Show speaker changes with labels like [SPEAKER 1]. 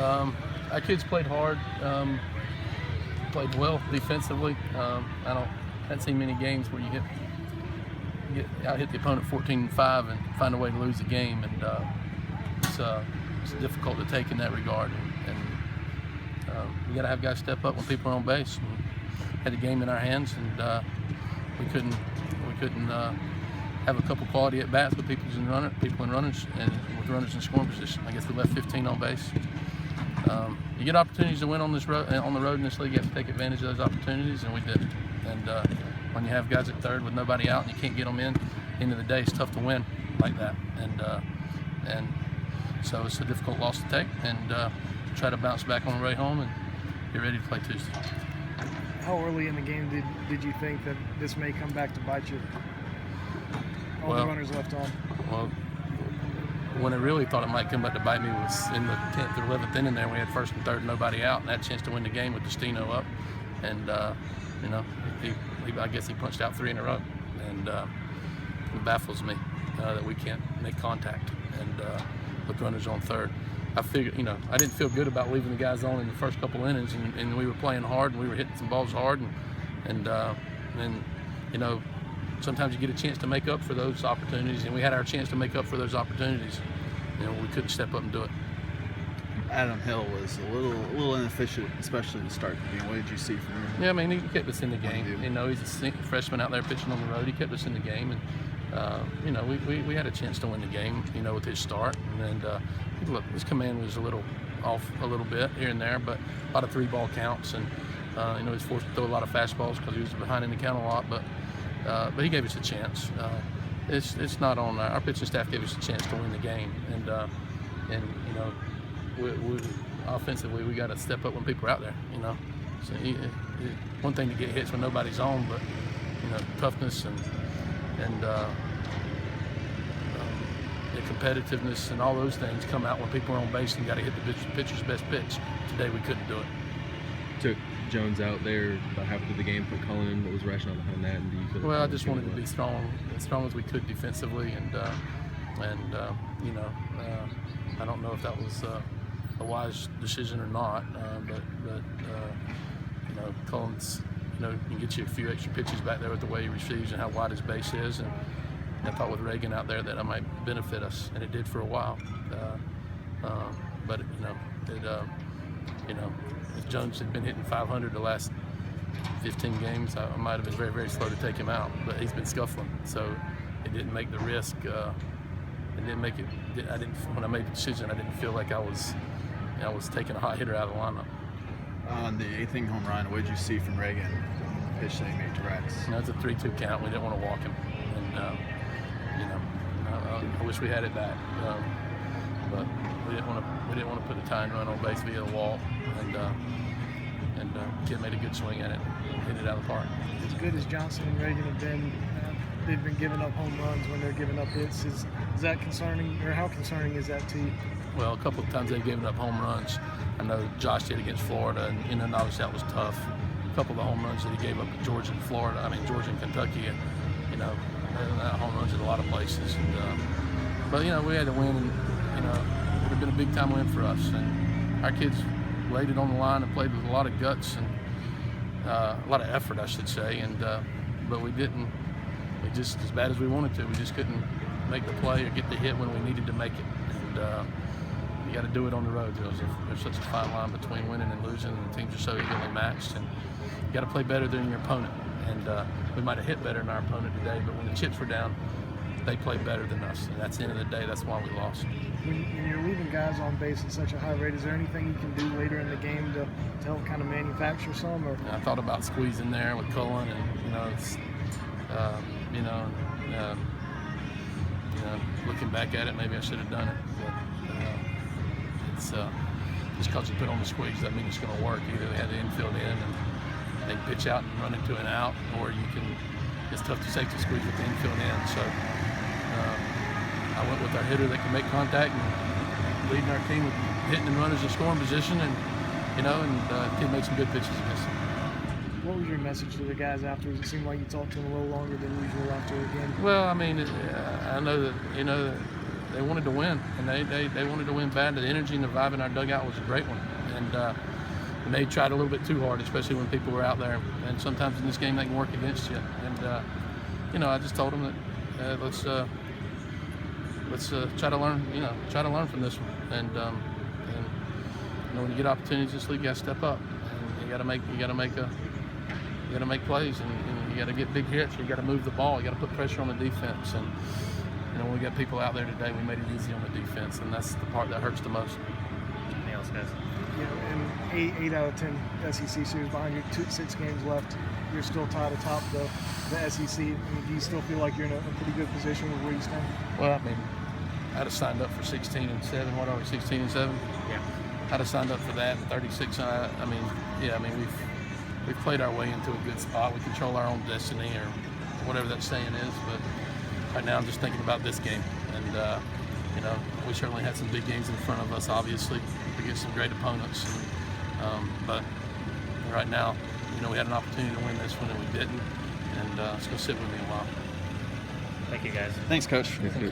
[SPEAKER 1] Our kids played hard, played well defensively. I haven't seen many games where you hit the opponent 14-5 and find a way to lose the game, and it's difficult to take in that regard. And we got to have guys step up when people are on base. And had the game in our hands, and we couldn't have a couple quality at bats with people in runners and with runners in scoring position. I guess we left 15 on base. You get opportunities to win on the road in this league. You have to take advantage of those opportunities, and we did. And when you have guys at third with nobody out and you can't get them in, end of the day, it's tough to win like that. And so it's a difficult loss to take, and try to bounce back on the way home and get ready to play Tuesday.
[SPEAKER 2] How early in the game did you think that this may come back to bite you? All the runners left on.
[SPEAKER 1] Well, when I really thought it might come back to bite me was in the 10th or 11th inning there. We had first and third, nobody out, and had a chance to win the game with Destino up. And, I guess he punched out 3 in a row. And it baffles me that we can't make contact and with runners on third. I figured, I didn't feel good about leaving the guys on in the first couple innings, and we were playing hard, and we were hitting some balls hard, and sometimes you get a chance to make up for those opportunities, and we had our chance to make up for those opportunities. We couldn't step up and do it.
[SPEAKER 3] Adam Hill was a little inefficient, especially to start the game. What did you see from him?
[SPEAKER 1] Yeah, I mean, he kept us in the game. He's a freshman out there pitching on the road. He kept us in the game, and we had a chance to win the game, with his start. And look, his command was a little off a little bit here and there, but a lot of 3-ball counts, and he was forced to throw a lot of fastballs because he was behind in the count a lot. But he gave us a chance. It's not on our pitching staff gave us a chance to win the game, and we offensively we got to step up when people are out there. So one thing to get hits when nobody's on, but toughness and the competitiveness and all those things come out when people are on base and got to hit the pitcher's best pitch. Today we couldn't do it.
[SPEAKER 4] Took Jones out there about halfway through the game, put Cullen in. What was the rationale behind that? And do you feel
[SPEAKER 1] well, I just wanted to be as strong as we could defensively, and I don't know if that was a wise decision or not, but Cullen's, can get you a few extra pitches back there with the way he receives and how wide his base is, and I thought with Reagan out there that it might benefit us, and it did for a while. But if Jones had been hitting 500 the last 15 games, I might have been very, very slow to take him out. But he's been scuffling, so it didn't make the risk. It didn't make it. When I made the decision, I didn't feel like I was taking a hot hitter out of the lineup.
[SPEAKER 3] On the 8th inning home run, what did you see from Reagan? The pitch that he made to Rex.
[SPEAKER 1] It's a 3-2 count. We didn't want to walk him, and I wish we had it back, but we didn't want to put the tying run on base via the wall, and kid made a good swing at it, and hit it out of the park.
[SPEAKER 2] As good as Johnson and Reagan have been, they've been giving up home runs when they're giving up hits. Is that concerning, or how concerning is that to you?
[SPEAKER 1] Well, a couple of times they've given up home runs. I know Josh did against Florida, and obviously that was tough. A couple of the home runs that he gave up at Georgia and Georgia and Kentucky, and home runs at a lot of places. But we had to win, and it would have been a big time win for us. And our kids laid it on the line and played with a lot of guts and a lot of effort, I should say. And but we didn't. We just, as bad as we wanted to, we just couldn't make the play or get the hit when we needed to make it. And you got to do it on the road. There's such a fine line between winning and losing, and the teams are so evenly matched. And you got to play better than your opponent. And we might have hit better than our opponent today, but when the chips were down, they played better than us. And that's the end of the day. That's why we lost.
[SPEAKER 2] When you're leaving guys on base at such a high rate, is there anything you can do later in the game to help kind of manufacture some? Or
[SPEAKER 1] I thought about squeezing there with Cullen, and looking back at it, maybe I should have done it. But it's just because you put on the squeeze doesn't mean it's going to work. Either they had the infield in and they pitch out and run into an out, or you can. It's tough to safety squeeze with the infield in. So I went with our hitter that can make contact and leading our team with hitting and runners in scoring position, and kid made some good pitches against him.
[SPEAKER 2] What was your message to the guys afterwards? It seemed like you talked to them a little longer than usual after the game.
[SPEAKER 1] Well, I mean, I know that they wanted to win, and they wanted to win bad. The energy and the vibe in our dugout was a great one, and they tried a little bit too hard, especially when people were out there. And sometimes in this game they can work against you. And you know, I just told them that let's try to learn. You know, try to learn from this one. And you know, when you get opportunities this league, you got to step up. And you got to make plays, and you got to get big hits. You got to move the ball. You got to put pressure on the defense. And you know, when we got people out there today, we made it easy on the defense, and that's the part that hurts the most.
[SPEAKER 5] Anything else, guys?
[SPEAKER 2] You know, and 8 out of 10 SEC series behind you, 6 games left. You're still tied atop the SEC. I mean, do you still feel like you're in a pretty good position with where you stand?
[SPEAKER 1] Well, I mean, I'd have signed up for 16-7. What are we, 16-7?
[SPEAKER 5] Yeah.
[SPEAKER 1] I'd have signed up for that. 36. I mean, yeah. I mean, we've played our way into a good spot. We control our own destiny, or whatever that saying is. But right now, I'm just thinking about this game, and you know, we certainly had some big games in front of us, obviously, against some great opponents. But right now, you know, we had an opportunity to win this one, and we didn't. And it's going to sit with me a while.
[SPEAKER 5] Thank you, guys.
[SPEAKER 3] Thanks, Coach.
[SPEAKER 4] Thank you.